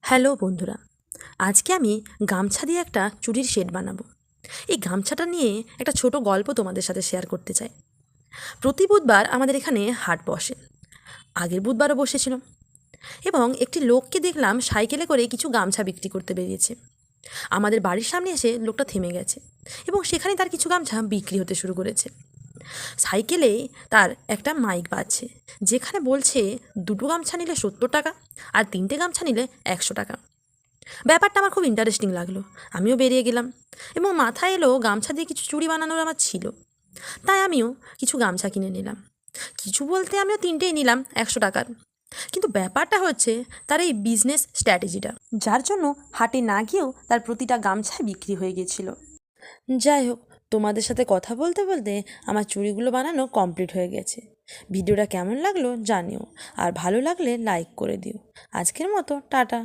Hello বন্ধুরা, আজকে আমি গামছা দিয়ে একটা চুড়ির সেট বানাবো। এই গামছাটা নিয়ে একটা ছোট গল্প তোমাদের সাথে শেয়ার করতে চাই। প্রতি বুধবার আমাদের এখানে হাট বসে। আগের বুধবারও বসেছিল এবং একটি লোককে দেখলাম সাইকেলে করে কিছু গামছা বিক্রি করতে বেরিয়েছে। আমাদের বাড়ির সামনে এসে লোকটা থেমে গেছে এবং সেখানে তার কিছু গামছা বিক্রি হতে শুরু করেছে। সাইকেলে তার একটা মাইক বাজছে, যেখানে বলছে 2টো গামছা নিলে 70 টাকা আর 3টে গামছা নিলে 100 টাকা। ব্যাপারটা আমার খুব ইন্টারেস্টিং লাগলো। আমিও বেরিয়ে গেলাম এবং মাথায় এলো গামছা দিয়ে কিছু চুড়ি বানানোর আমার ছিল। তাই আমিও কিছু গামছা কিনে নিলাম। কিছু বলতে আমিও 3টেই নিলাম 100 টাকার। কিন্তু ব্যাপারটা হচ্ছে তার এই বিজনেস স্ট্র্যাটেজিটা, যার জন্য হাটে না গিয়েও তার প্রতিটা গামছায় বিক্রি হয়ে গিয়েছিল। যাই হোক, তোমাদের সাথে কথা বলতে বলতে আমার চুড়িগুলো বানানো কমপ্লিট হয়ে গেছে। ভিডিওটা কেমন লাগলো জানিও, আর ভালো লাগলে লাইক করে দিও। আজকের মতো টাটা।